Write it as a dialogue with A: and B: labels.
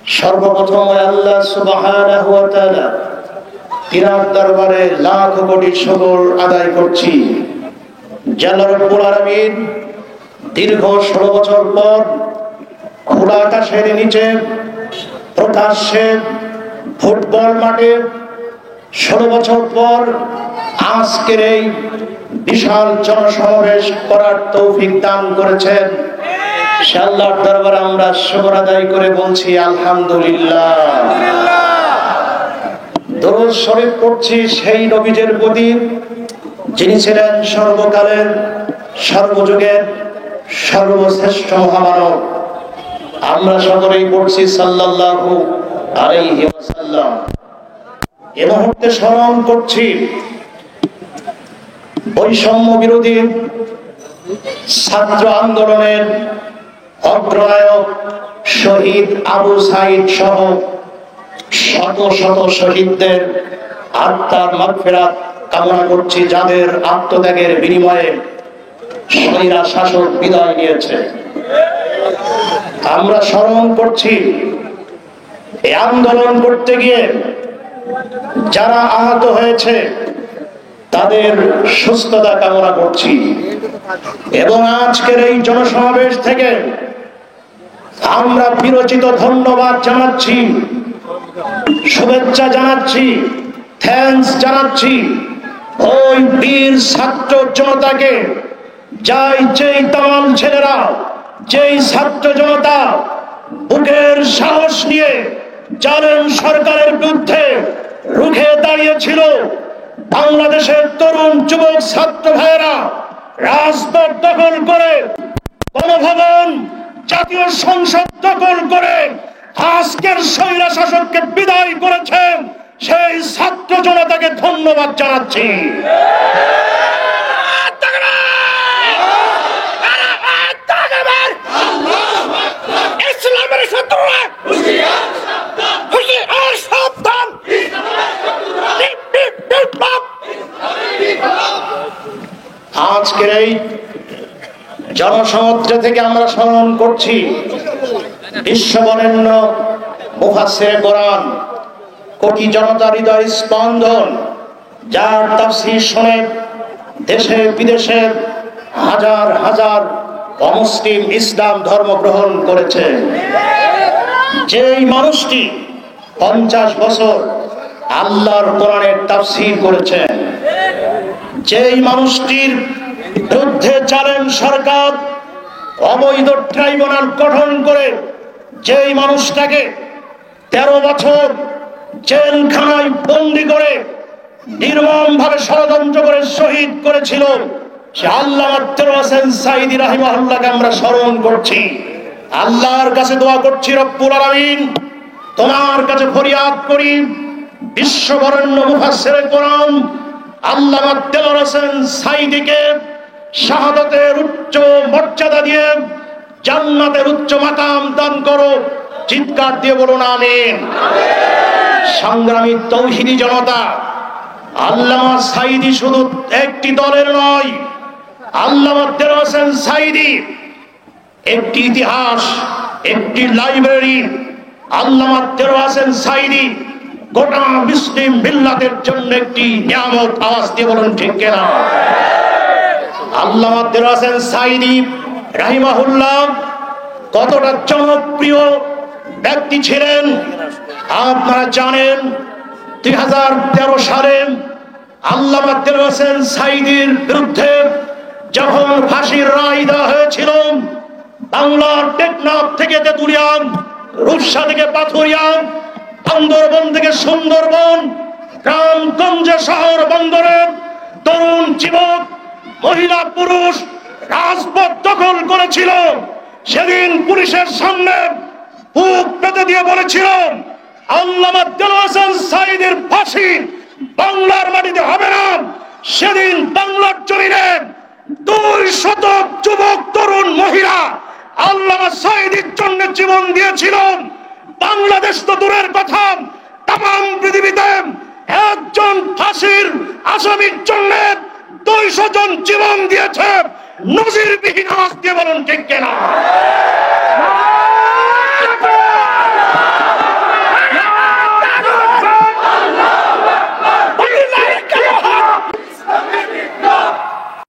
A: সর্বপ্রথম আল্লাহ সুবহানাহু ওয়া তাআলা তিনার দরবারে লাখ কোটি শুকর আদায় করছি। আল্লাহ রাব্বুল আলামিন দীর্ঘ 16 বছর পর খোলা আকাশের নিচে প্রকাশ্যে ফুটবল মাঠে 16 বছর পর আজকের এই বিশাল জনসমাবেশ করার তৌফিক দান করেছেন। সে আল্লাহর দরবারে আমরা শুকর আদায় করে বলছি আলহামদুলিল্লাহ। দরুদ শরীফ পড়ছি সেই নবীর প্রতি যিনি ছিলেন সর্বকালের সর্বযুগের সর্বশ্রেষ্ঠ মহামানব। আমরা সকলেই পড়ছি সাল্লাল্লাহু আলাইহি ওয়াসাল্লাম। এই মুহূর্তে স্মরণ করছি বৈষম্য বিরোধী ছাত্র আন্দোলনের অগ্রনায়ক শহীদ আবু সাঈদ সহ শত শত শহীদদের আত্মার মাগফিরাত কামনা করছি, যাদের আত্মত্যাগের বিনিময়ে স্বৈরা শাসক বিদায় নিয়েছে। আমরা স্মরণ করছি এই আন্দোলন করতে গিয়ে যারা আহত হয়েছে তাদের সুস্থতা কামনা করছি এবং আজকের এই জনসমাবেশ থেকে আমরা বিরচিত ধন্যবাদ জানাচ্ছি, শুভেচ্ছা জানাচ্ছি, থ্যাঙ্কস জানাচ্ছি ওই বীর ছাত্র জনতাকে, যেই তামাম ছেলেরা, যেই ছাত্র জনতা বুকের সাহস নিয়ে জালেম সরকারের বিরুদ্ধে রুখে দাঁড়িয়েছিল। বাংলাদেশের তরুণ যুবক ছাত্র ভাইয়েরা রাজপথ দখল করে, গণভবন, জাতীয় সংসদ দখল করে আজকের স্বৈরা শাসককে বিদায় করেছেন। সেই ছাত্র জনতাকে ধন্যবাদ জানাচ্ছি। ইসলামের শত্রুরা সাবধান। আজকের এই জনসমুদ্র থেকে আমরা স্মরণ করছি বিশ্ববরেণ্য মুফাসসিরে কোরআন, কোটি জনতার হৃদয় স্পন্দন, যার তাফসীর শুনে দেশে বিদেশে হাজার হাজার অমুসলিম ইসলাম ধর্ম গ্রহণ করেছে। যেই মানুষটি 50 বছর আল্লাহর কোরআনের তাফসীর করেছেন, যেই মানুষটির বিরুদ্ধে জালেম সরকার অবৈধ ট্রাইব্যুনাল গঠন করে যেই মানুষটাকে 13 বছর জেলখানায় বন্দী করে নির্মমভাবে ষড়যন্ত্র করে শহীদ করেছিল, সে আল্লামা দেলোয়ার হোসেন সাঈদী রাহিমাহুল্লাহকে আমরা স্মরণ করছি। আল্লাহর কাছে দোয়া করছি, রব্বুল আলামিন তোমার কাছে ফরিয়াদ করি, বিশ্ববরেণ্য মুফাসসিরে কোরআন আল্লামা দেলোয়ার হোসেন সাঈদীকে শাহাদাতের উচ্চ মর্যাদা দিয়ে জান্নাতের উচ্চ মাকাম দান করো। চিৎকার দিয়ে বলুন আমিন। সংগ্রামী তৌহিদি জনতা, আল্লামা সাঈদী শুধু একটি দলের নয়, আল্লামা দেলোয়ার হোসেন সাঈদী একটি ইতিহাস, একটি লাইব্রেরি। আল্লামা দেলোয়ার হোসেন সাঈদী গোটা মুসলিম মিল্লাতের জন্য একটি নিয়ামত। আওয়াজ দিয়ে বলুন ঠিক কিনা? আল্লামা দেলোয়ার হোসেন সাঈদী রাহিমাহুল্লাহ কতটা জনপ্রিয় ব্যক্তি ছিলেন আপনারা জানেন। 2013 সালে আল্লামা দেলোয়ার হোসেন সাঈদীর বিরুদ্ধে যখন ফাঁসির রায় দেওয়া হয়েছিল, বাংলার টেকনাফ থেকে তেতুলিয়া, রূপসা থেকে পাথুরিয়া, বান্দরবন থেকে সুন্দরবন, গ্রামগঞ্জে শহর বন্দরের তরুণ যুবক, মহিলা, পুরুষ রাজপথ দখল করেছিল। সেদিন পুলিশের সামনে বুক পেতে দিয়ে বলেছিল, আল্লামা দেলোয়ার হোসেন সাঈদীর ফাঁসি বাংলার মাটিতে হবে না। সেদিন বাংলার জমিনে 200 যুবক তরুণ মহিলা আল্লামা সাঈদীর জন্য জীবন দিয়েছিল। বাংলাদেশ তো দূরের কথা, তাম পৃথিবীতে একজন ফাঁসির আসামির জন্য 200 জন জীবন দিয়েছে। নজিরবিহীন। আওয়াজ দিয়ে বলুন ঠিক কিনা?